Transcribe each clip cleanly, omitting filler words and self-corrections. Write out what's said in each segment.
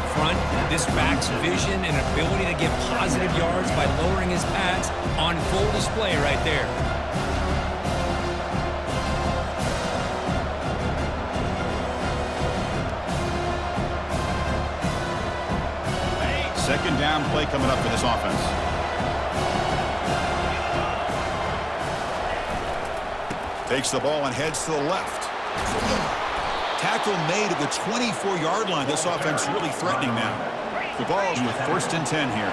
up front. This back's vision and ability to get positive yards by lowering his pads on full display right there. Second down play coming up for this offense. Takes the ball and heads to the left. Tackle made at the 24-yard line. This offense really threatening now. The ball's with 1st and 10 here.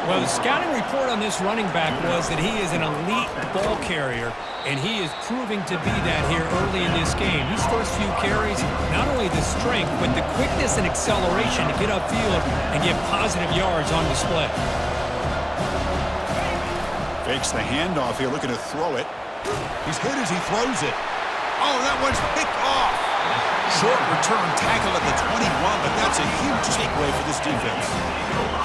Well, the scouting report on this running back was that he is an elite ball carrier, and he is proving to be that here early in this game. These first few carries, not only the strength, but the quickness and acceleration to get upfield and get positive yards on display. Fakes the handoff here, looking to throw it. He's hit as he throws it. Oh, that one's picked off. Short return tackle at the 21, but that's a huge takeaway for this defense.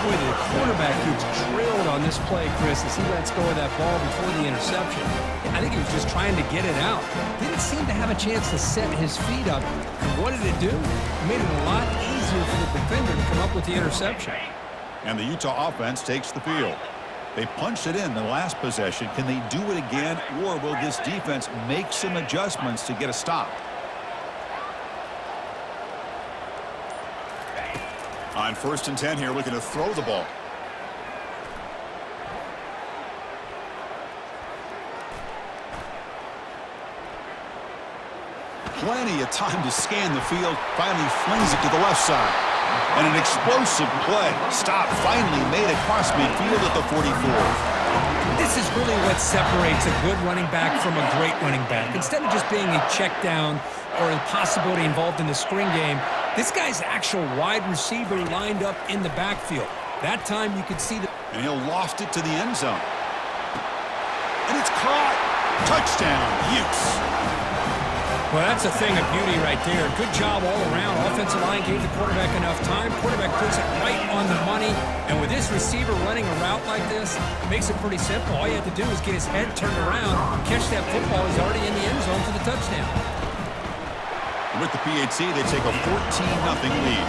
Boy, the quarterback gets drilled on this play, Chris, as he lets go of that ball before the interception. I think he was just trying to get it out. Didn't seem to have a chance to set his feet up. And what did it do? It made it a lot easier for the defender to come up with the interception. And the Utah offense takes the field. They punched it in the last possession. Can they do it again, or will this defense make some adjustments to get a stop? On 1st and 10 here, looking to throw the ball. Plenty of time to scan the field. Finally flings it to the left side. And an explosive play. Stop finally made across midfield at the 44. This is really what separates a good running back from a great running back. Instead of just being a check down or a possibility involved in the screen game, this guy's actual wide receiver lined up in the backfield. That time you could see the... And he'll loft it to the end zone. And it's caught. Touchdown, Utes. Well, that's a thing of beauty right there. Good job all around. Offensive line gave the quarterback enough time. Quarterback puts it right on the money. And with this receiver running a route like this, makes it pretty simple. All you have to do is get his head turned around, catch that football. He's already in the end zone for the touchdown. With the PAT, they take a 14-0 lead.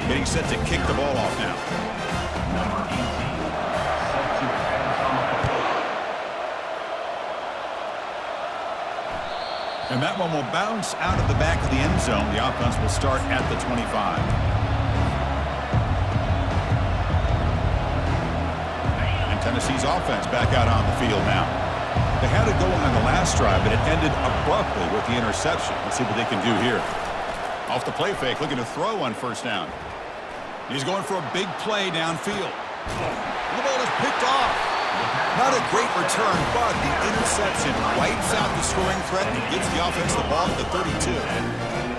Getting set to kick the ball off now. And that one will bounce out of the back of the end zone. The offense will start at the 25. And Tennessee's offense back out on the field now. They had it going on the last drive, but it ended abruptly with the interception. Let's see what they can do here. Off the play fake, looking to throw on 1st down. He's going for a big play downfield. The ball is picked off. Not a great return, but the interception wipes out the scoring threat and gives the offense the ball at the 32.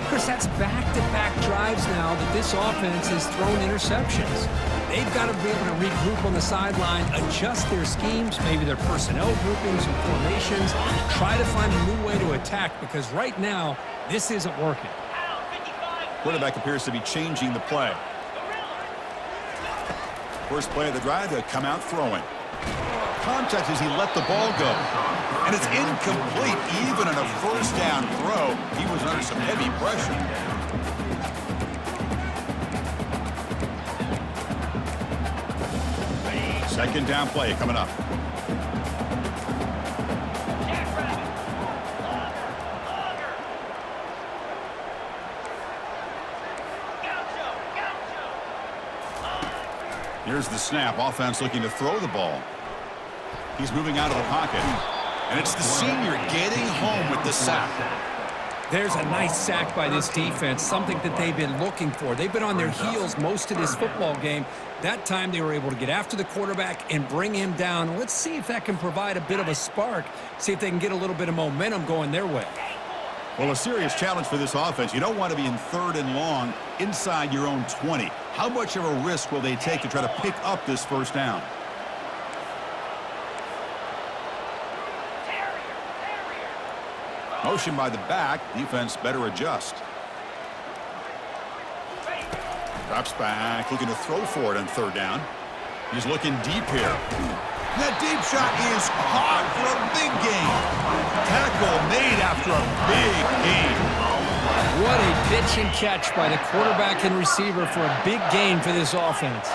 Chris, that's back-to-back drives now that this offense has thrown interceptions. They've got to be able to regroup on the sideline, adjust their schemes, maybe their personnel groupings and formations, try to find a new way to attack, because right now, this isn't working. Quarterback appears to be changing the play. First play of the drive, they'll come out throwing. Contact as he let the ball go. And it's incomplete. Even on a 1st down throw, he was under some heavy pressure. Second down play coming up. Here's the snap. Offense looking to throw the ball. He's moving out of the pocket. And it's the senior getting home with the sack. There's a nice sack by this defense, something that they've been looking for. They've been on their heels most of this football game. That time they were able to get after the quarterback and bring him down. Let's see if that can provide a bit of a spark, see if they can get a little bit of momentum going their way. Well, a serious challenge for this offense. You don't want to be in 3rd and long inside your own 20. How much of a risk will they take to try to pick up this 1st down? Motion by the back. Defense better adjust. Drops back, looking to throw for it on 3rd down. He's looking deep here. That deep shot is caught for a big gain. after a big game. What a pitch and catch by the quarterback and receiver for a big gain for this offense.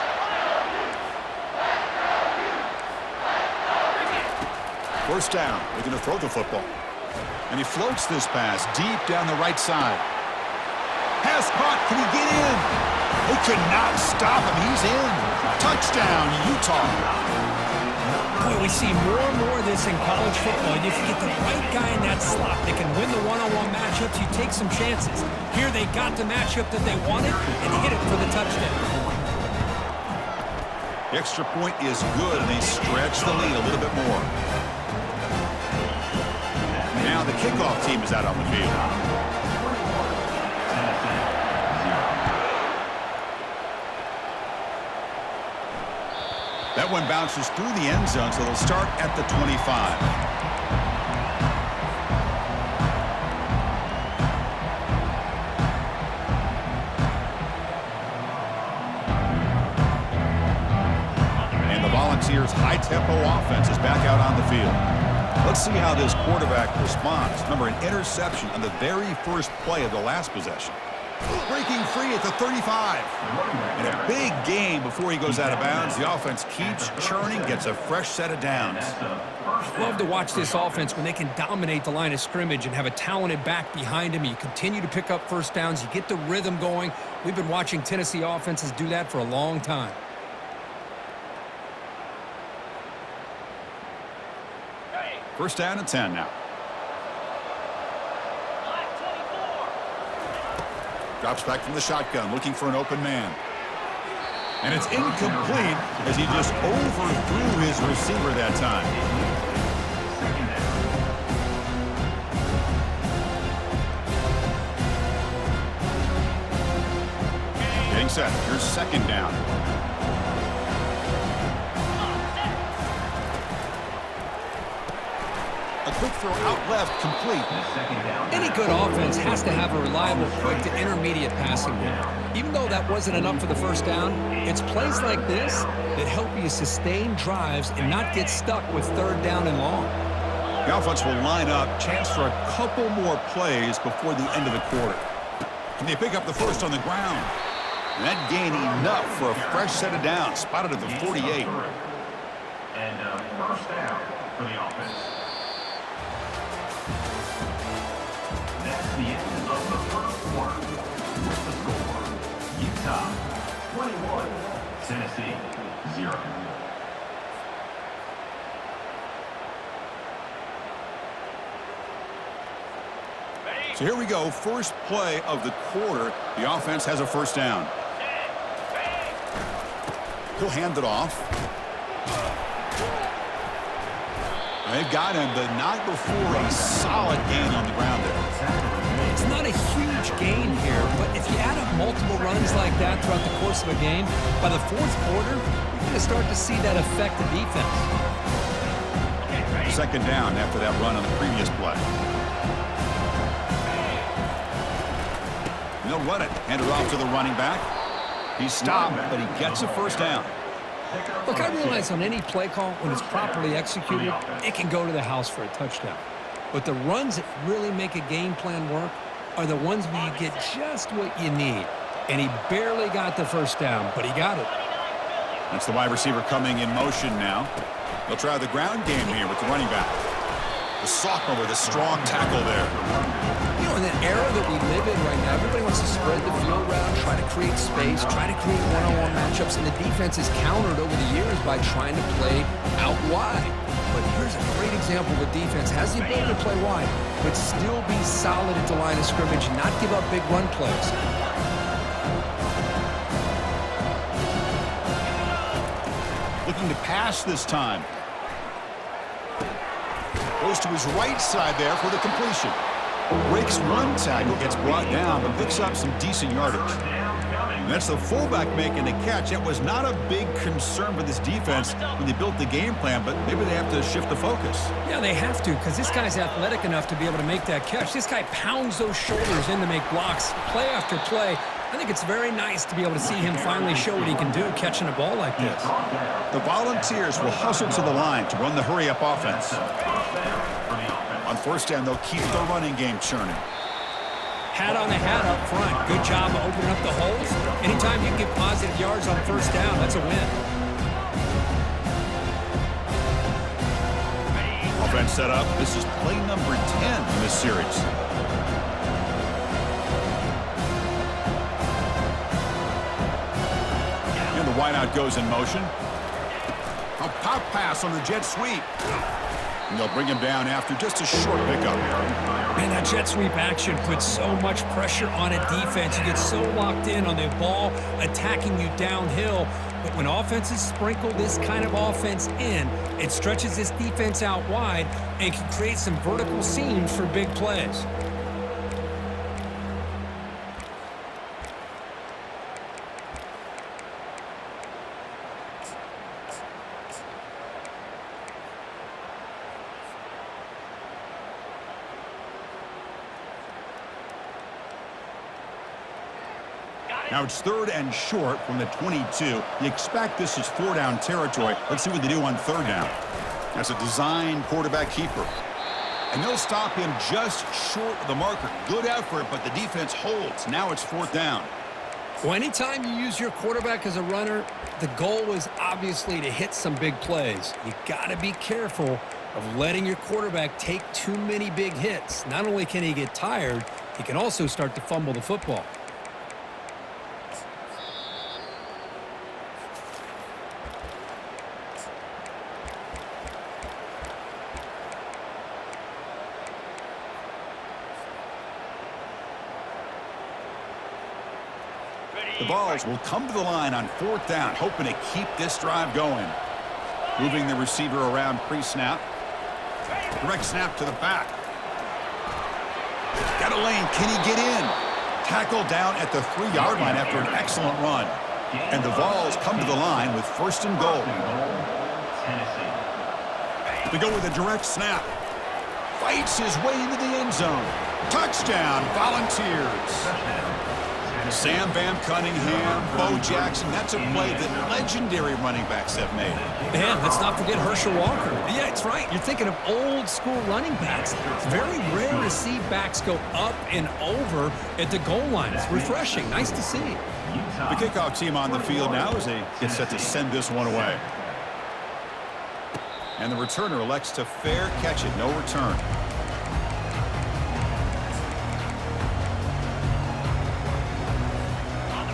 First down, they're going to throw the football. And he floats this pass deep down the right side. Pass caught, can he get in? They could not stop him, he's in. Touchdown, Utah. Boy, we see more and more of this in college football. If you get the right guy in that slot, they can win the one-on-one matchups. You take some chances. Here they got the matchup that they wanted and hit it for the touchdown. The extra point is good, and they stretch the lead a little bit more. Now the kickoff team is out on the field. That one bounces through the end zone, so they'll start at the 25. And the Volunteers' high-tempo offense is back out on the field. Let's see how this quarterback responds. Remember, an interception on the very first play of the last possession. Breaking free at the 35. And a big game before he goes out of bounds. The offense keeps churning, gets a fresh set of downs. Love to watch this offense when they can dominate the line of scrimmage and have a talented back behind him. You continue to pick up first downs. You get the rhythm going. We've been watching Tennessee offenses do that for a long time. First down and 10 now. Drops back from the shotgun, looking for an open man. And it's incomplete as he just overthrew his receiver that time. Getting set. Here's second down. A quick throw out left, complete. Any good offense has to have a reliable, quick to intermediate passing game. Even though that wasn't enough for the first down, it's plays like this that help you sustain drives and not get stuck with third down and long. The offense will line up, chance for a couple more plays before the end of the quarter. Can they pick up the first on the ground? And that gain enough for a fresh set of downs, spotted at the 48. And first down for the offense. That's the end of the first quarter. With the score, Utah 21, Tennessee 0. So here we go, first play of the quarter. The offense has a first down. He'll hand it off. They've got him, but not before a solid gain on the ground there. It's not a huge gain here, but if you add up multiple runs like that throughout the course of a game, by the fourth quarter, you're going to start to see that affect the defense. Second down after that run on the previous play. And they'll run it. Hand it off to the running back. He's stopped, but he gets a first down. Look, I realize on any play call, when it's properly executed, it can go to the house for a touchdown. But the runs that really make a game plan work are the ones where you get just what you need. And he barely got the first down, but he got it. That's the wide receiver coming in motion now. They'll try the ground game here with the running back. The sophomore with a strong tackle there. You know, in the era that we live in right now, everybody wants to spread the field around, try to create space, try to create one-on-one matchups, and the defense is countered over the years by trying to play out wide. But here's a great example of a defense has the ability to play wide, but still be solid at the line of scrimmage, not give up big run plays. Looking to pass this time. Goes to his right side there for the completion. Breaks one tackle, gets brought down, but picks up some decent yardage. And that's the fullback making the catch. That was not a big concern for this defense when they built the game plan, but maybe they have to shift the focus. Yeah, they have to, because this guy's athletic enough to be able to make that catch. This guy pounds those shoulders in to make blocks, play after play. I think it's very nice to be able to see him finally show what he can do catching a ball like this. The Volunteers will hustle to the line to run the hurry-up offense. On first down, they'll keep the running game churning. Hat on the hat up front. Good job of opening up the holes. Anytime you can get positive yards on first down, that's a win. Offense set up. This is play number 10 in this series. And the wideout goes in motion. A pop pass on the jet sweep. And they'll bring him down after just a short pickup. Man, that jet sweep action puts so much pressure on a defense. You get so locked in on the ball attacking you downhill. But when offenses sprinkle this kind of offense in, it stretches this defense out wide and can create some vertical seams for big plays. Now it's 3rd and short from the 22. You expect this is 4-down territory. Let's see what they do on 3rd down. That's a design quarterback keeper. And they'll stop him just short of the marker. Good effort, but the defense holds. Now it's 4th down. Well, anytime you use your quarterback as a runner, the goal is obviously to hit some big plays. You got to be careful of letting your quarterback take too many big hits. Not only can he get tired, he can also start to fumble the football. The Vols will come to the line on 4th down, hoping to keep this drive going. Moving the receiver around pre-snap. Direct snap to the back. Got a lane. Can he get in? Tackled down at the 3-yard line after an excellent run. And the Vols come to the line with 1st and goal. They go with a direct snap. Fights his way into the end zone. Touchdown, Volunteers. Sam Van Cunningham, Bo Jackson, that's a play that legendary running backs have made. Man, let's not forget Herschel Walker. Yeah, it's right. You're thinking of old school running backs. It's very rare to see backs go up and over at the goal line. It's refreshing. Nice to see. The kickoff team on the field now as they get set to send this one away. And the returner elects to fair catch it, no return.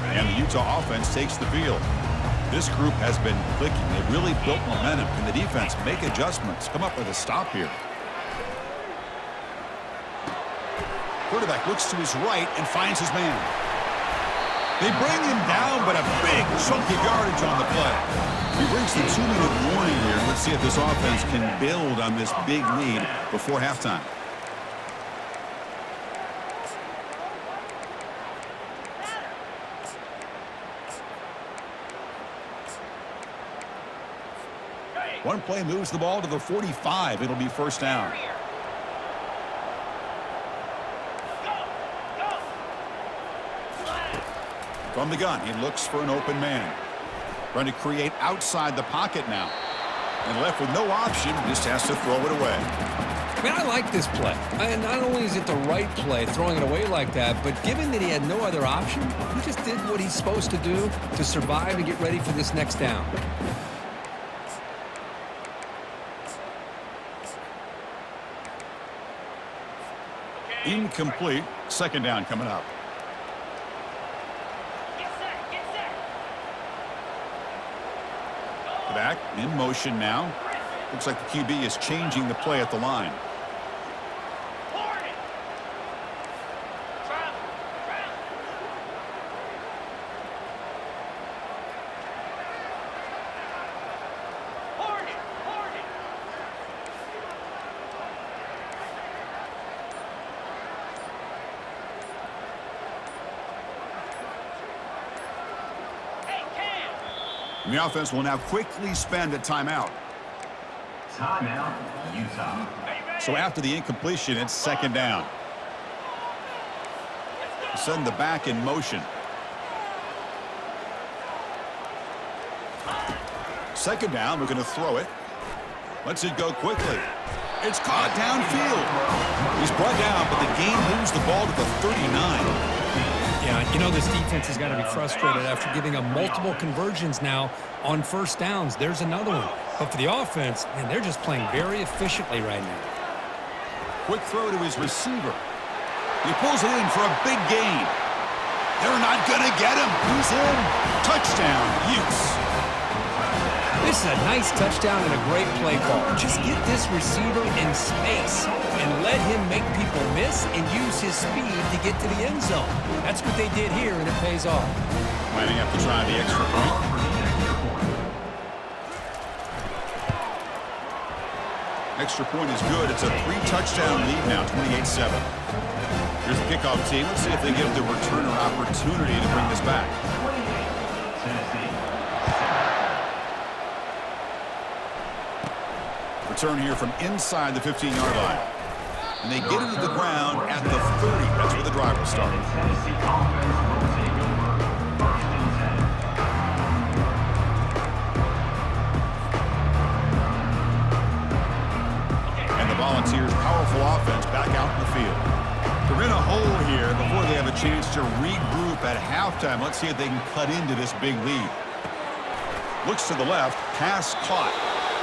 And the Utah offense takes the field. This group has been clicking. They've really built momentum. Can the defense make adjustments? Come up with a stop here. Quarterback looks to his right and finds his man. They bring him down, but a big chunk of yardage on the play. He brings the 2-minute warning here. Let's see if this offense can build on this big lead before halftime. One play moves the ball to the 45. It'll be 1st down. From the gun, he looks for an open man. Trying to create outside the pocket now. And left with no option, just has to throw it away. Man, I like this play. And not only is it the right play, throwing it away like that, but given that he had no other option, he just did what he's supposed to do to survive and get ready for this next down. Incomplete. 2nd down coming up. Back in motion now. Looks like the QB is changing the play at the line. And the offense will now quickly spend a timeout. Timeout, Utah. So after the incompletion, it's 2nd down. Send the back in motion. 2nd down, we're going to throw it. Lets it go quickly. It's caught downfield. He's brought down, but the game moves the ball to the 39. Yeah, you know this defense has got to be frustrated after giving up multiple conversions now on first downs. There's another one. But for the offense, man, they're just playing very efficiently right now. Quick throw to his receiver. He pulls it in for a big gain. They're not going to get him. He's in. Touchdown, Utes. This is a nice touchdown and a great play call. Just get this receiver in space and let him make people miss and use his speed to get to the end zone. That's what they did here, and it pays off. Lining up to try the extra point. Extra point is good. It's a 3-touchdown lead now, 28-7. Here's the kickoff team. Let's see if they give the returner opportunity to bring this back. Return here from inside the 15-yard line. And they get it to the ground at the 30. That's where the drive will start. And the Volunteers' powerful offense back out in the field. They're in a hole here before they have a chance to regroup at halftime. Let's see if they can cut into this big lead. Looks to the left, pass caught.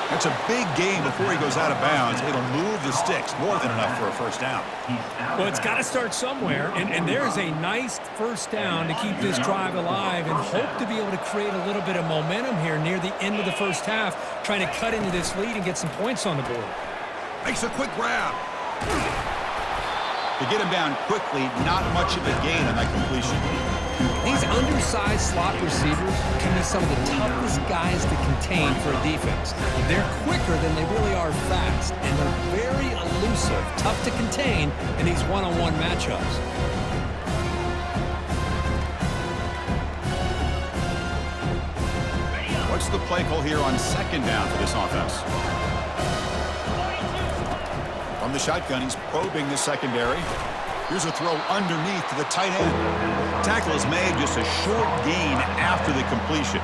That's a big gain before he goes out of bounds. It'll move the sticks, more than enough for a first down. Well, it's got to start somewhere, and there's a nice first down to keep this drive alive and hope to be able to create a little bit of momentum here near the end of the first half, trying to cut into this lead and get some points on the board. Makes a quick grab. To get him down quickly, not much of a gain on that completion. These undersized slot receivers can be some of the toughest guys to contain for a defense. They're quicker than they really are fast, and they're very elusive, tough to contain in these one-on-one matchups. What's the play call here on second down for this offense? From the shotgun, he's probing the secondary. Here's a throw underneath to the tight end. Tackle is made, just a short gain after the completion.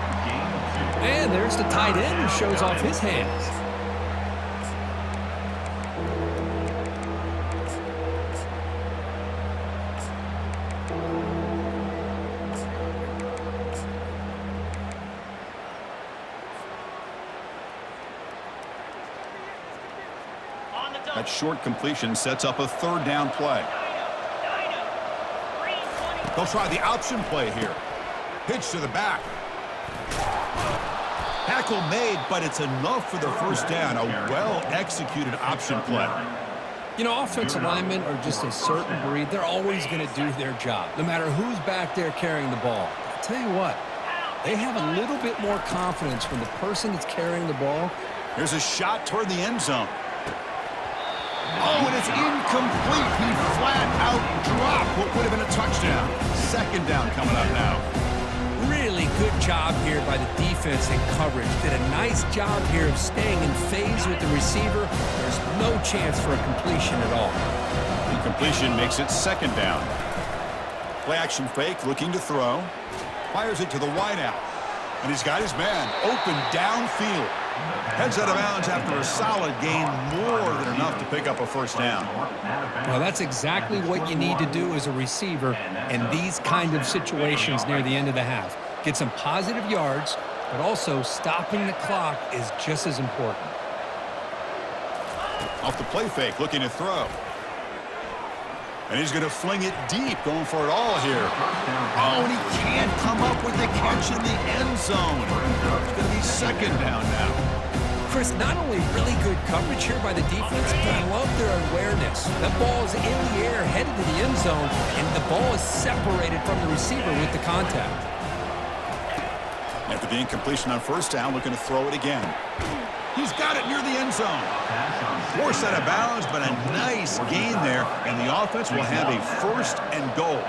And there's the tight end who shows off his hands. That short completion sets up a third down play. They'll try the option play here. Pitch to the back. Tackle made, but it's enough for the first down. A well-executed option play. You know, offensive linemen are just a certain breed. They're always going to do their job, no matter who's back there carrying the ball. I'll tell you what, they have a little bit more confidence when the person that's carrying the ball. Here's a shot toward the end zone. Oh, and it's incomplete. He flat out dropped what would have been a touchdown. Second down coming up now. Really good job here by the defense in coverage. Did a nice job here of staying in phase with the receiver. There's no chance for a completion at all. Incompletion makes it second down. Play action fake, looking to throw. Fires it to the wideout. And he's got his man open downfield. Heads out of bounds after a solid gain, more than enough to pick up a first down. Well, that's exactly what you need to do as a receiver in these kind of situations near the end of the half. Get some positive yards, but also stopping the clock is just as important. Off the play fake, looking to throw. And he's going to fling it deep, going for it all here. Oh, and he can't come up with the catch in the end zone. It's going to be second down now. Chris, not only really good coverage here by the defense, but I love their awareness. That ball is in the air, headed to the end zone, and the ball is separated from the receiver with the contact. After the incompletion on first down, looking to throw it again. He's got it near the end zone. Forced out of bounds, but a nice gain there, and the offense will have a first and goal.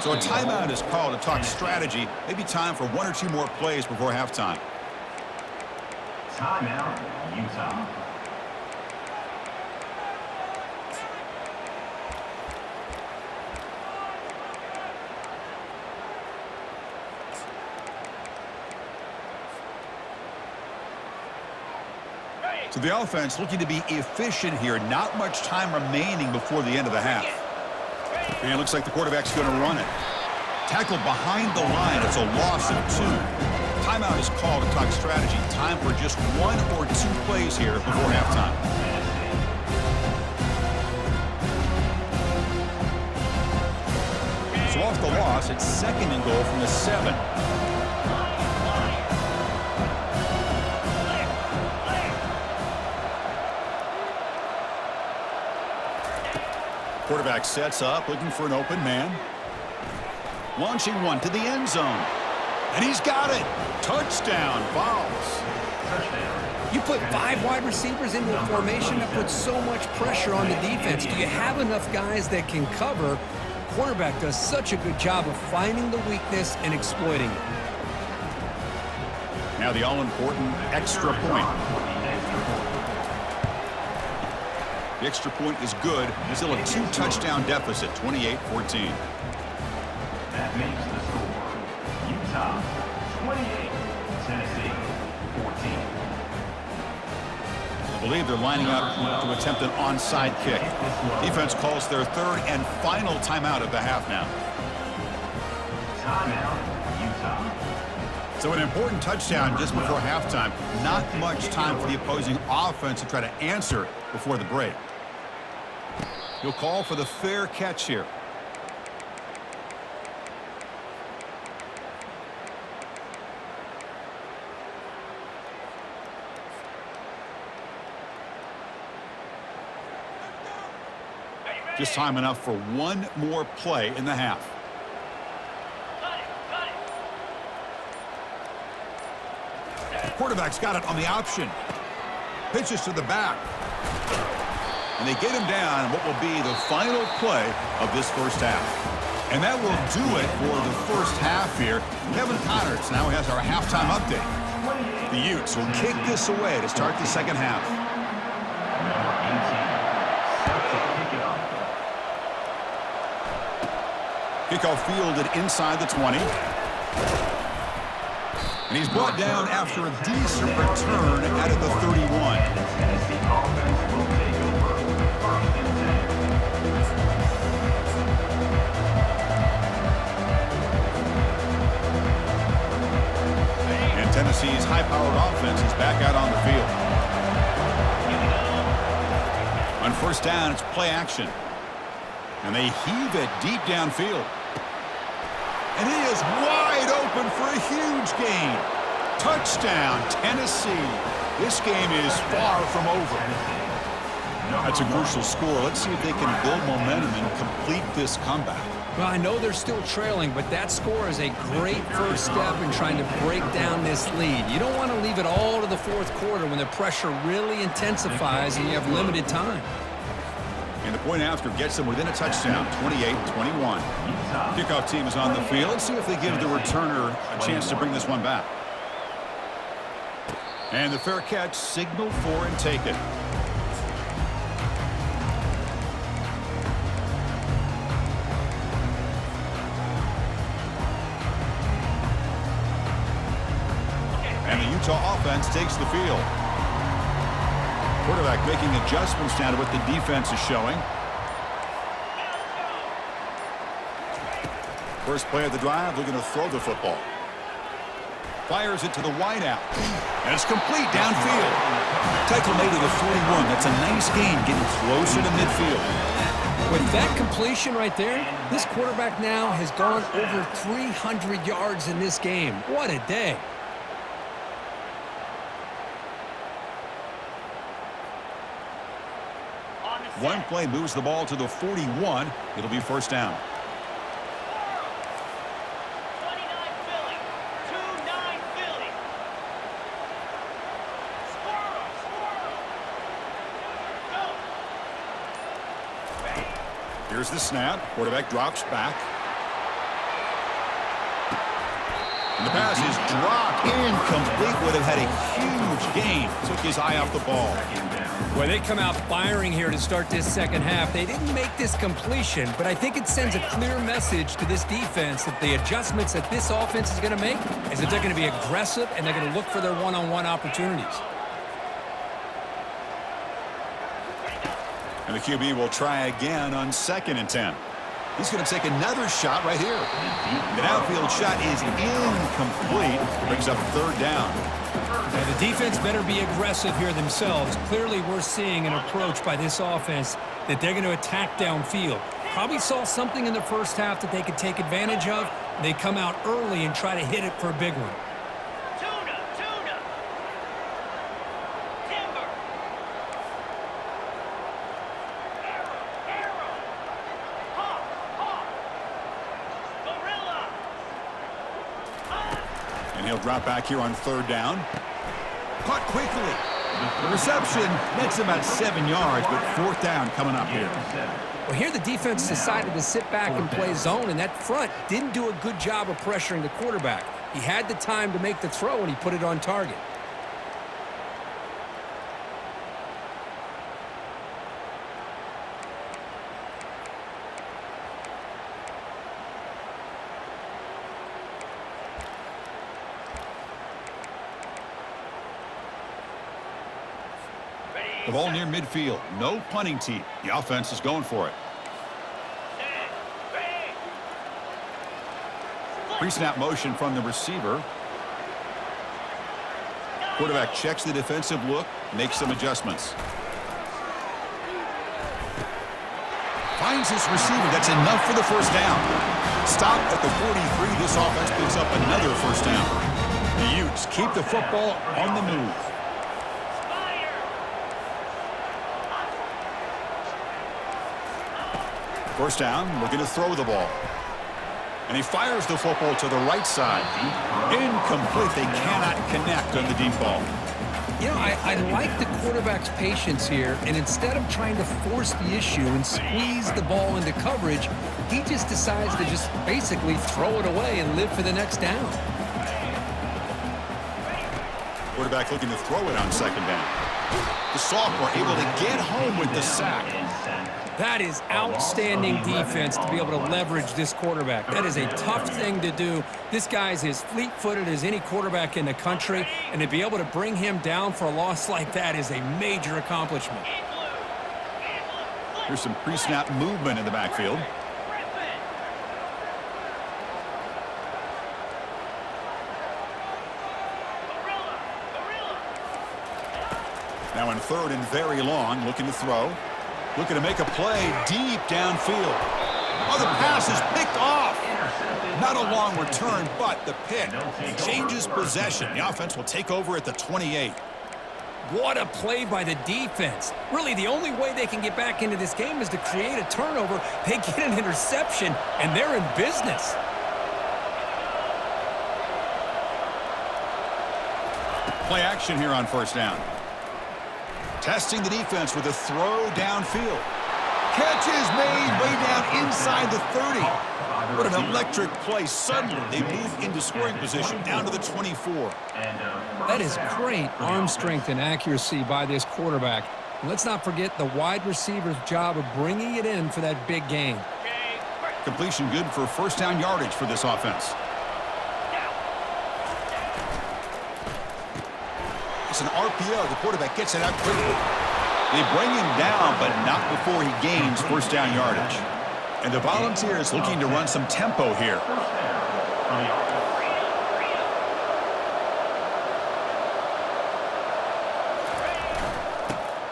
So a timeout is called to talk strategy. Maybe time for one or two more plays before halftime. Timeout, Utah. So the offense looking to be efficient here. Not much time remaining before the end of the half. And it looks like the quarterback's going to run it. Tackle behind the line. It's a loss of 2. Timeout is called to talk strategy. Time for just 1 or 2 plays here before halftime. So off the loss, it's 2nd and goal from the 7. Quarterback sets up, looking for an open man. Launching one to the end zone. And he's got it. Touchdown, Vols. You put 5 wide receivers into a formation that puts so much pressure on the defense. Do you have enough guys that can cover? Quarterback does such a good job of finding the weakness and exploiting it. Now the all-important extra point. The extra point is good. Still a 2-touchdown deficit, 28-14. That makes the score. Utah 28, Tennessee 14. I believe they're lining up to attempt an onside kick. Defense calls their 3rd and final timeout of the half now. Timeout, Utah. So an important touchdown just before halftime. Not much time for the opposing offense to try to answer before the break. He'll call for the fair catch here. Just time enough for 1 more play in the half. Quarterback's got it on the option. Pitches to the back. And they get him down what will be the final play of this first half. And that will do it for the first half here. Kevin Connors now has our halftime update. The Utes will kick this away to start the second half. Number 18, set to kick it off. Kickoff fielded inside the 20. And he's brought down after a decent return out of the 31. And the Tennessee offense will take over 1st and 10. And Tennessee's high-powered offense is back out on the field. On first down, it's play action. And they heave it deep downfield. And he is wide open for a huge gain. Touchdown, Tennessee. This game is far from over. That's a crucial score. Let's see if they can build momentum and complete this comeback. Well, I know they're still trailing, but that score is a great first step in trying to break down this lead. You don't want to leave it all to the 4th quarter when the pressure really intensifies and you have limited time. And the point after gets them within a touchdown, 28-21. Kickoff team is on the field. Let's see if they give the returner a chance to bring this one back. And the fair catch signaled for and taken. And the Utah offense takes the field. Quarterback making adjustments now to what the defense is showing. First play of the drive, looking to throw the football. Fires it to the wideout. And it's complete downfield. Tackle made to the 41. That's a nice gain, getting closer to midfield. With that completion right there, this quarterback now has gone over 300 yards in this game. What a day. One play moves the ball to the 41. It'll be first down. 29 Philly. 2-9 Philly. Here's the snap. Quarterback drops back. And the pass is dropped. Incomplete. Would have had a huge gain. Took his eye off the ball. Well, they come out firing here to start this second half. They didn't make this completion, but I think it sends a clear message to this defense that the adjustments that this offense is going to make is that they're going to be aggressive and they're going to look for their one-on-one opportunities. And the QB will try again on 2nd and 10. He's going to take another shot right here. The outfield shot is incomplete. Brings up 3rd down. Now, the defense better be aggressive here themselves. Clearly, we're seeing an approach by this offense that they're going to attack downfield. Probably saw something in the first half that they could take advantage of. They come out early and try to hit it for a big one. Tuna, tuna. Timber. Arrow. Hawk, hawk. Gorilla. And he'll drop back here on 3rd down. Caught quickly. The reception nets about 7 yards, but 4th down coming up here. Well, here the defense decided to sit back and play zone, and that front didn't do a good job of pressuring the quarterback. He had the time to make the throw, and he put it on target. The ball near midfield. No punting tee. The offense is going for it. Pre-snap motion from the receiver. Quarterback checks the defensive look, makes some adjustments. Finds his receiver. That's enough for the 1st down. Stop at the 43. This offense picks up another 1st down. The Utes keep the football on the move. First down, looking to throw the ball. And he fires the football to the right side. Incomplete. They cannot connect on the deep ball. You know, I like the quarterback's patience here, and instead of trying to force the issue and squeeze the ball into coverage, he just decides to just basically throw it away and live for the next down. Quarterback looking to throw it on 2nd down. The sophomore able to get home with the sack. That is outstanding defense to be able to leverage this quarterback. That is a tough thing to do. This guy's as fleet-footed as any quarterback in the country, and to be able to bring him down for a loss like that is a major accomplishment. Here's some pre-snap movement in the backfield. Now in 3rd and very long, looking to throw. Looking to make a play deep downfield. Oh, the pass is picked off. Not a long return, but the pick changes possession. The offense will take over at the 28. What a play by the defense. Really, the only way they can get back into this game is to create a turnover. They get an interception, and they're in business. Play action here on 1st down. Testing the defense with a throw downfield. Catch is made way down inside the 30. What an electric play. Suddenly, they move into scoring position down to the 24. That is great arm strength and accuracy by this quarterback. And let's not forget the wide receiver's job of bringing it in for that big game. Completion good for 1st down yardage for this offense. It's an RPO. The quarterback gets it out quickly. They bring him down, but not before he gains 1st down yardage. And the Volunteers looking to run some tempo here.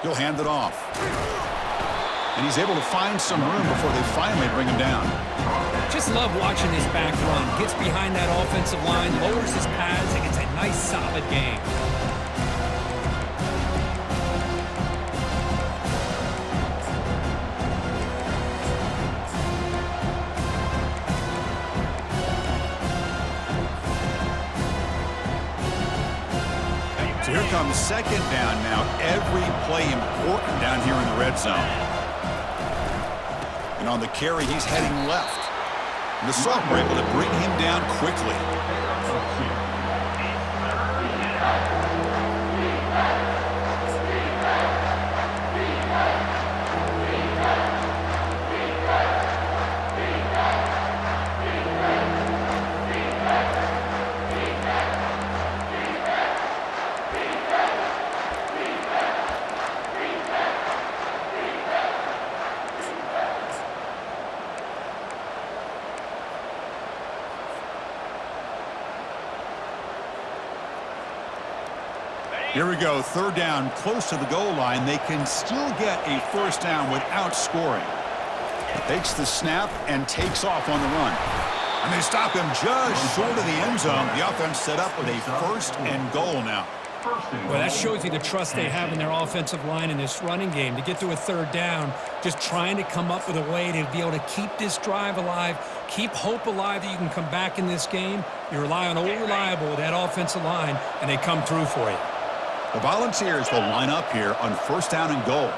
He'll hand it off. And he's able to find some room before they finally bring him down. Just love watching this back run. Gets behind that offensive line, lowers his pads, and gets a nice solid gain. So here comes 2nd down now. Every play important down here in the red zone. And on the carry, he's heading left. And the sophomore able to bring him down quickly. Here we go, third down, close to the goal line. They can still get a first down without scoring. Takes the snap and takes off on the run. And they stop him just short of the end zone. The offense set up with a first and goal now. Well, that shows you the trust they have in their offensive line in this running game. To get to a third down, just trying to come up with a way to be able to keep this drive alive, keep hope alive that you can come back in this game. You rely on Old Reliable with that offensive line, and they come through for you. The Volunteers will line up here on first down and goal.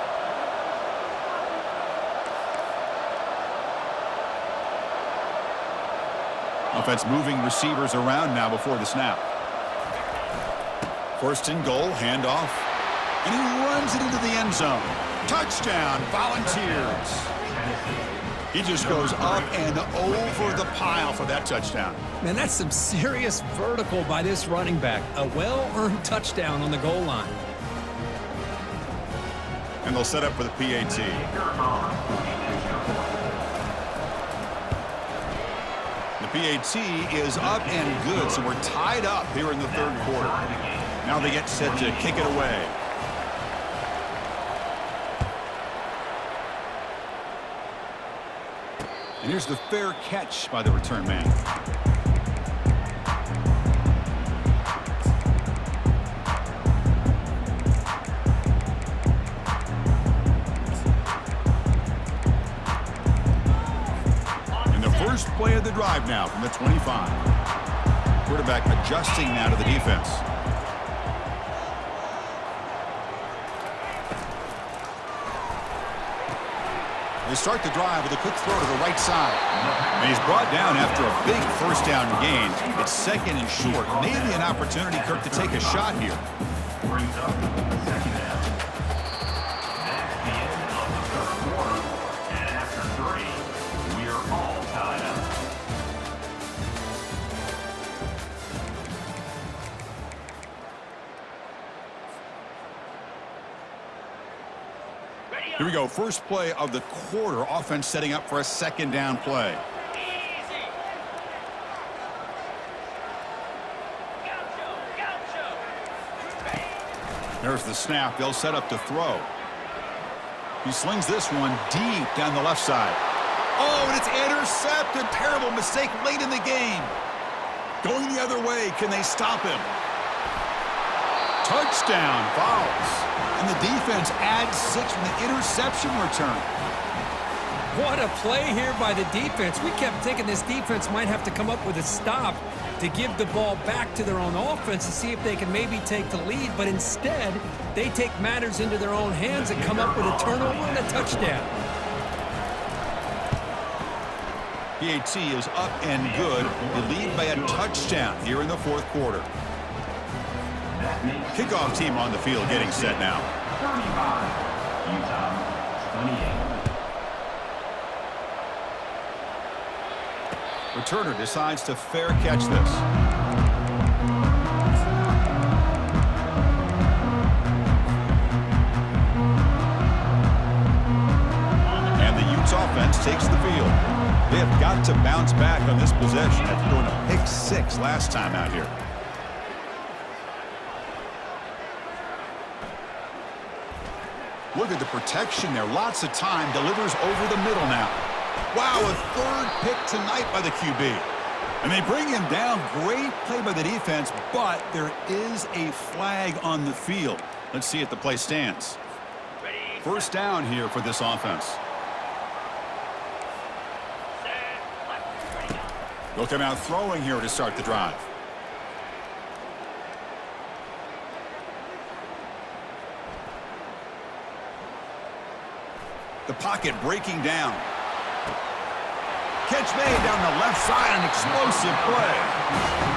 Offense moving receivers around now before the snap. First and goal, handoff. And he runs it into the end zone. Touchdown, Volunteers. He just goes up and over the pile for that touchdown. Man, that's some serious vertical by this running back. A well-earned touchdown on the goal line. And they'll set up for the PAT. The PAT is up and good, so we're tied up here in the third quarter. Now they get set to kick it away. And here's the fair catch by the return man. And the first play of the drive now from the 25. Quarterback adjusting now to the defense. They start the drive with a quick throw to the right side. And he's brought down after a big first down gain. It's second and short. Maybe an opportunity, Kirk, to take a shot here. Brings up second down. That's the end of the third quarter. And after 3, we are all tied up. Here we go. First play of the quarter. Offense setting up for a second down play. Easy. Gaucho. There's the snap. They'll set up to throw. He slings this one deep down the left side. Oh, and it's intercepted. Terrible mistake late in the game. Going the other way. Can they stop him? Touchdown, Vols. And the defense adds 6 from the interception return. What a play here by the defense. We kept thinking this defense might have to come up with a stop to give the ball back to their own offense to see if they can maybe take the lead, but instead, they take matters into their own hands and come up with a turnover and a touchdown. PAT is up and good. They lead by a touchdown here in the fourth quarter. Kickoff team on the field getting set now. 35. Utah 28. Returner decides to fair catch this. And the Utes offense takes the field. They have got to bounce back on this possession after throwing a pick 6 last time out here. Look at the protection there. Lots of time. Delivers over the middle now. Wow, a third pick tonight by the QB. And they bring him down. Great play by the defense, but there is a flag on the field. Let's see if the play stands. First down here for this offense. They'll come out throwing here to start the drive. The pocket breaking down. Catch made down the left side, an explosive play.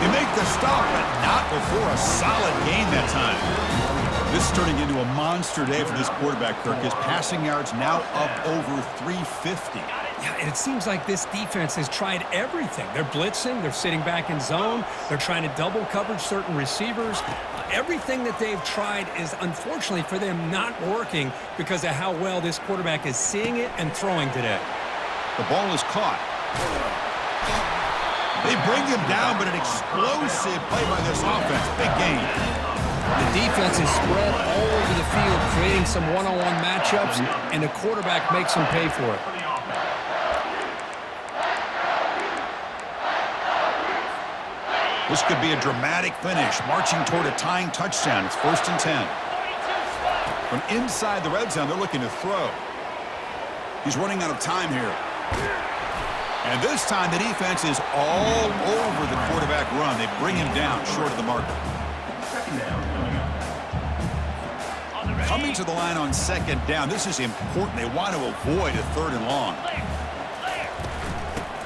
They make the stop, but not before a solid gain that time. This is turning into a monster day for this quarterback, Kirk. His passing yards now up over 350. Yeah, and it seems like this defense has tried everything. They're blitzing, they're sitting back in zone, they're trying to double coverage certain receivers. Everything that they've tried is, unfortunately for them, not working because of how well this quarterback is seeing it and throwing today. The ball is caught. They bring him down, but an explosive play by this offense. Big gain. The defense is spread all over the field, creating some one-on-one matchups, and the quarterback makes them pay for it. This could be a dramatic finish, marching toward a tying touchdown. It's 1st and 10. From inside the red zone, they're looking to throw. He's running out of time here. And this time, the defense is all over the quarterback run. They bring him down short of the marker. Coming to the line on 2nd down, this is important. They want to avoid a 3rd and long.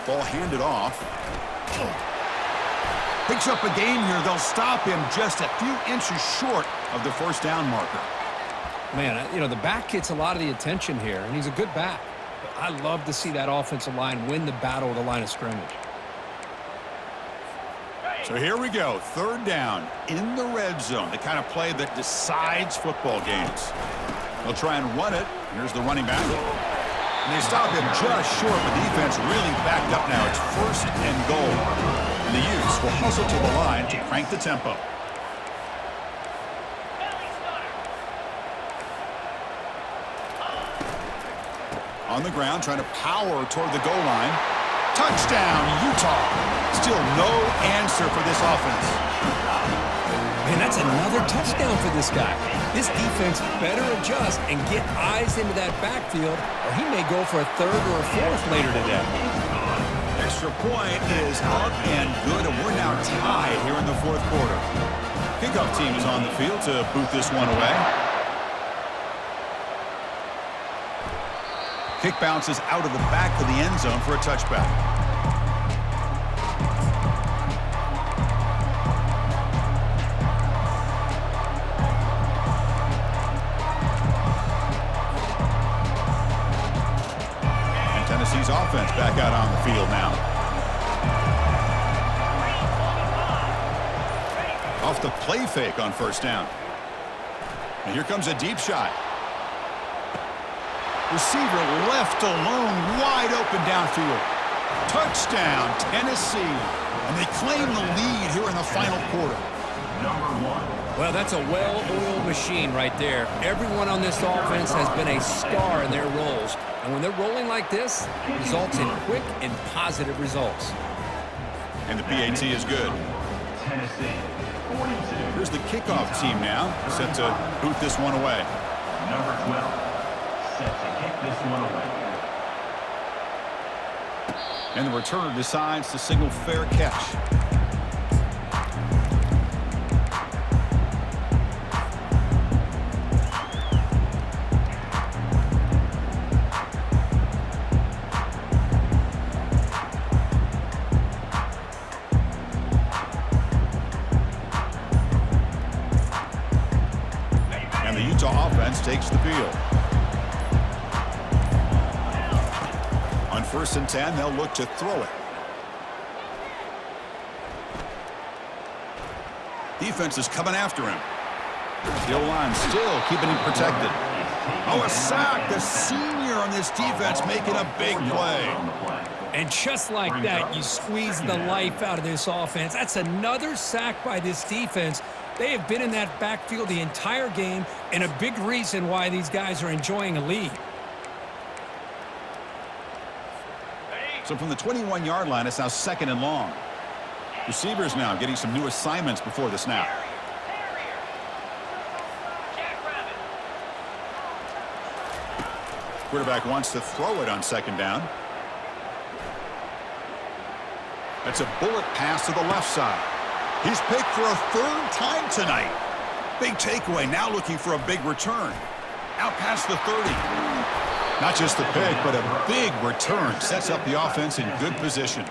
Ball handed off. Picks up a game here. They'll stop him just a few inches short of the 1st down marker. Man, you know, the back gets a lot of the attention here, and he's a good back. But I love to see that offensive line win the battle of the line of scrimmage. So here we go, 3rd down in the red zone, the kind of play that decides football games. They'll try and run it. Here's the running back. And they stop him just short, but defense really backed up now. It's 1st and goal. And the Utes will hustle to the line to crank the tempo. On the ground, trying to power toward the goal line. Touchdown, Utah. Still no answer for this offense. Man, that's another touchdown for this guy. This defense better adjust and get eyes into that backfield, or he may go for a 3rd or a 4th later today. Extra point is up and good, and we're now tied here in the 4th quarter. Kickoff team is on the field to boot this one away. Kick bounces out of the back of the end zone for a touchback. And Tennessee's offense back out on the field now. Off the play fake on 1st down. And here comes a deep shot. Receiver left alone, wide open downfield. Touchdown, Tennessee. And they claim the lead here in the final quarter. Well, that's a well-oiled machine right there. Everyone on this offense has been a star in their roles. And when they're rolling like this, it results in quick and positive results. And the PAT is good. Tennessee, 42. Here's the kickoff team now, set to boot this one away. Number 12. Set to kick this one away. And the returner decides to signal fair catch. And the Utah offense takes the field. On 1st and 10, they'll look to throw it. Defense is coming after him. The O-line still keeping him protected. Oh, a sack. The senior on this defense making a big play. And just like that, you squeeze the life out of this offense. That's another sack by this defense. They have been in that backfield the entire game, and a big reason why these guys are enjoying a lead. So from the 21-yard line, it's now 2nd and long. Receivers now getting some new assignments before the snap. Quarterback wants to throw it on 2nd down. That's a bullet pass to the left side. He's picked for a 3rd time tonight. Big takeaway, now looking for a big return. Out past the 30. Not just the pick, but a big return. Sets up the offense in good position.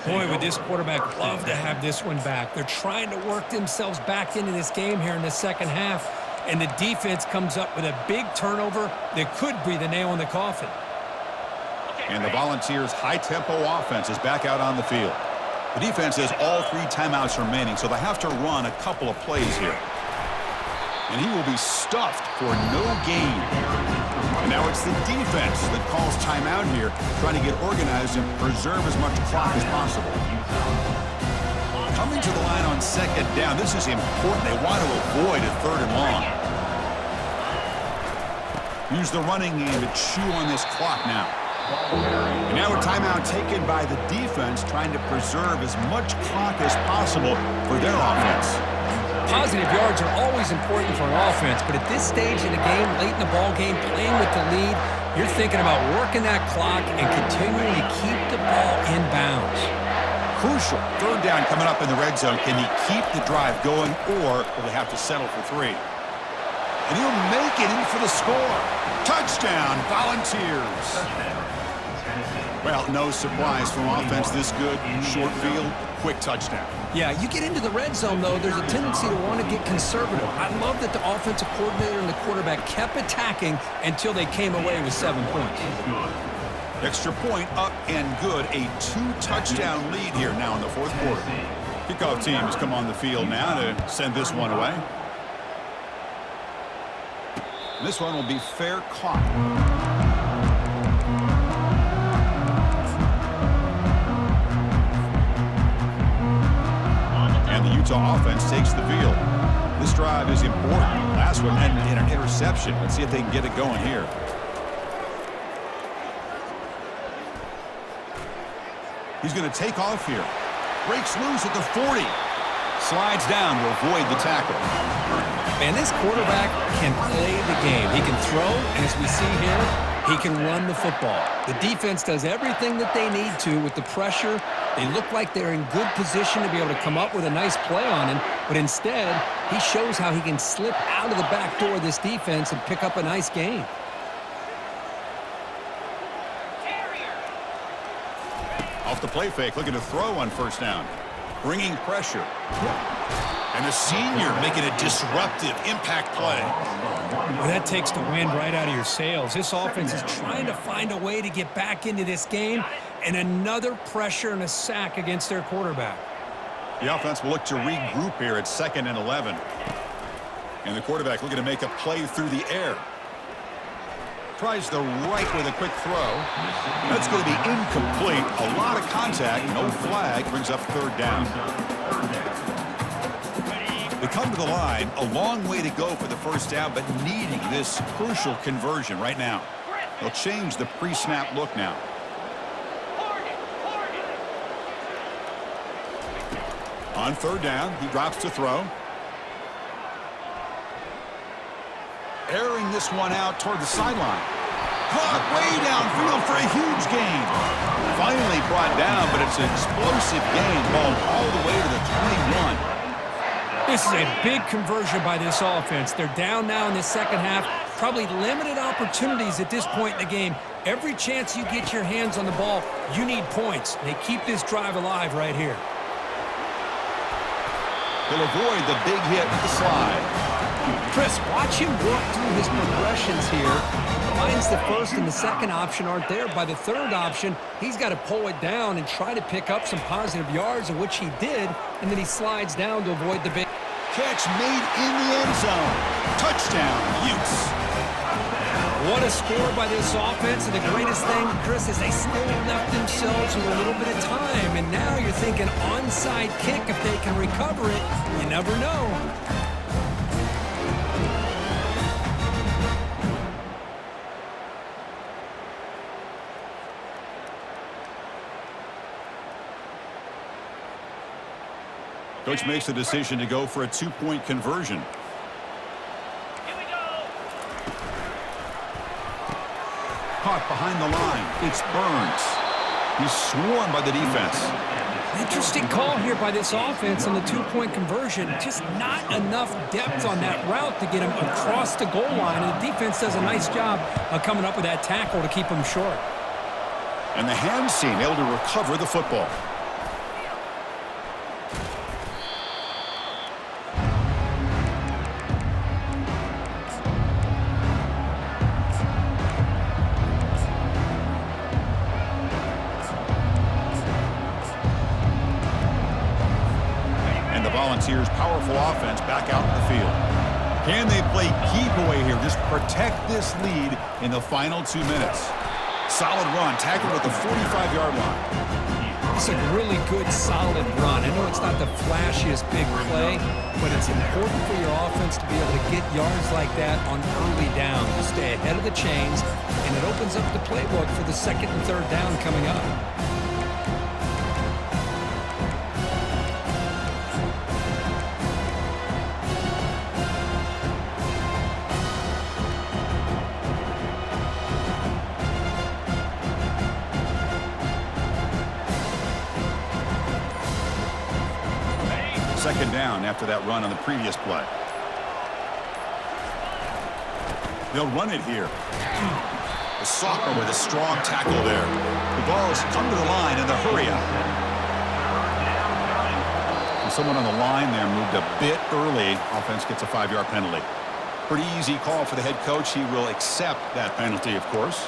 Boy, would this quarterback love to have this one back. They're trying to work themselves back into this game here in the 2nd half, and the defense comes up with a big turnover that could be the nail in the coffin. And the Volunteers' high-tempo offense is back out on the field. The defense has all 3 timeouts remaining, so they have to run a couple of plays here. And he will be stuffed for no gain. And now it's the defense that calls timeout here, trying to get organized and preserve as much clock as possible. Coming to the line on second down. This is important. They want to avoid a 3rd and long. Use the running game to chew on this clock now. And now a timeout taken by the defense, trying to preserve as much clock as possible for their offense. Positive yards are always important for an offense, but at this stage in the game, late in the ball game, playing with the lead, you're thinking about working that clock and continuing to keep the ball in bounds. Crucial. 3rd down coming up in the red zone. Can he keep the drive going, or will they have to settle for 3? And he'll make it in for the score. Touchdown, Volunteers. Well, no surprise from offense this good. Short field, quick touchdown. Yeah, you get into the red zone, though, there's a tendency to want to get conservative. I love that the offensive coordinator and the quarterback kept attacking until they came away with 7 points. Extra point up and good. A 2-touchdown lead here now in the 4th quarter. Kickoff teams come on the field now to send this one away. This one will be fair caught. And the Utah offense takes the field. This drive is important. Last one ended in an interception. Let's see if they can get it going here. He's going to take off here. Breaks loose at the 40. Slides down to avoid the tackle. And this quarterback can play the game. He can throw, and as we see here, he can run the football. The defense does everything that they need to with the pressure. They look like they're in good position to be able to come up with a nice play on him, but instead, he shows how he can slip out of the back door of this defense and pick up a nice gain. Off the play fake, looking to throw on 1st down. Bringing pressure. And the senior making a disruptive impact play. Well, that takes the wind right out of your sails. This offense is trying to find a way to get back into this game, and another pressure and a sack against their quarterback. The offense will look to regroup here at 2nd and 11. And the quarterback looking to make a play through the air. Tries the right with a quick throw. That's going to be incomplete. A lot of contact, no flag, brings up 3rd down. They come to the line, a long way to go for the 1st down, but needing this crucial conversion right now. They'll change the pre-snap look now. On 3rd down, he drops to throw. Airing this one out toward the sideline. Caught way downfield for a huge gain. Finally brought down, but it's an explosive gain. Ball all the way to the 21. This is a big conversion by this offense. They're down now in the 2nd half. Probably limited opportunities at this point in the game. Every chance you get your hands on the ball, you need points. They keep this drive alive right here. He'll avoid the big hit with the slide. Chris, watch him work through his progressions here. Finds the 1st and the 2nd option aren't there. By the 3rd option, he's got to pull it down and try to pick up some positive yards, of which he did, and then he slides down to avoid the big Catch made in the end zone. Touchdown, Utes. What a score by this offense, and the greatest thing, Chris, is they still left themselves with a little bit of time, and now you're thinking onside kick if they can recover it. You never know. Coach makes the decision to go for a 2-point conversion. Here we go. Caught behind the line. It's Burns. He's swarmed by the defense. Interesting call here by this offense on the 2-point conversion. Just not enough depth on that route to get him across the goal line, and the defense does a nice job of coming up with that tackle to keep him short. And the hand seam able to recover the football. Volunteers' powerful offense back out in the field. Can they play keep away here? Just protect this lead in the final 2 minutes. Solid run, tackled at the 45-yard line. It's a really good, solid run. I know it's not the flashiest big play, but it's important for your offense to be able to get yards like that on early down to stay ahead of the chains, and it opens up the playbook for the second and third down coming up. Second down after that run on the previous play. They'll run it here. The sophomore with a strong tackle there. The ball's come to the line in the hurry up. And someone on the line there moved a bit early. Offense gets a 5-yard penalty. Pretty easy call for the head coach. He will accept that penalty, of course.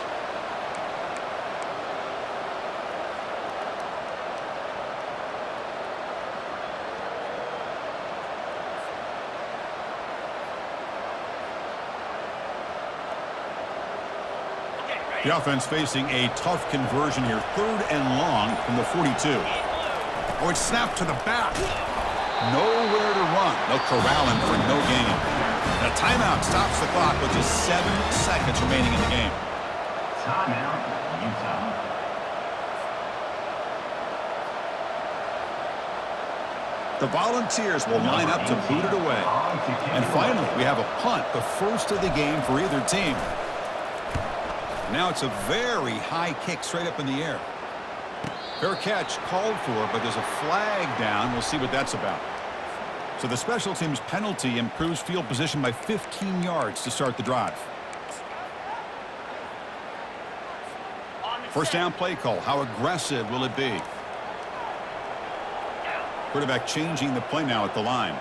The offense facing a tough conversion here. 3rd and long from the 42. Oh, it's snapped to the back. Nowhere to run. They'll corral him for no gain. And a timeout stops the clock with just 7 seconds remaining in the game. Timeout, Utah. The Volunteers will line up to boot it away. And finally, we have a punt, the first of the game for either team. Now it's a very high kick straight up in the air. Fair catch called for, but there's a flag down. We'll see what that's about. So the special teams penalty improves field position by 15 yards to start the drive. First down play call. How aggressive will it be? Quarterback changing the play now at the line.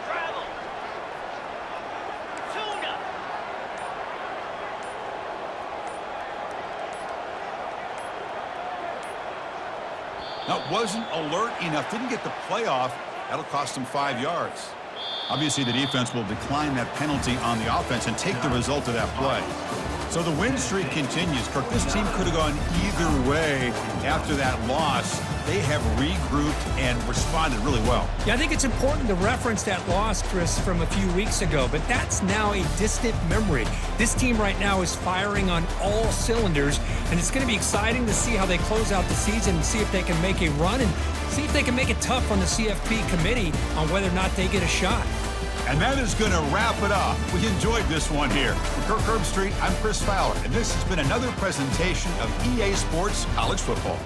Travel. Tuna. That wasn't alert enough. Didn't get the play off. That'll cost him 5 yards. Obviously, the defense will decline that penalty on the offense and take the result of that play. So the win streak continues. Kirk, this team could have gone either way after that loss. They have regrouped and responded really well. Yeah, I think it's important to reference that loss, Chris, from a few weeks ago, but that's now a distant memory. This team right now is firing on all cylinders, and it's going to be exciting to see how they close out the season and see if they can make a run and see if they can make it tough on the CFP committee on whether or not they get a shot. And that is going to wrap it up. We enjoyed this one here. For Kirk Herbstreit, I'm Chris Fowler, and this has been another presentation of EA Sports College Football.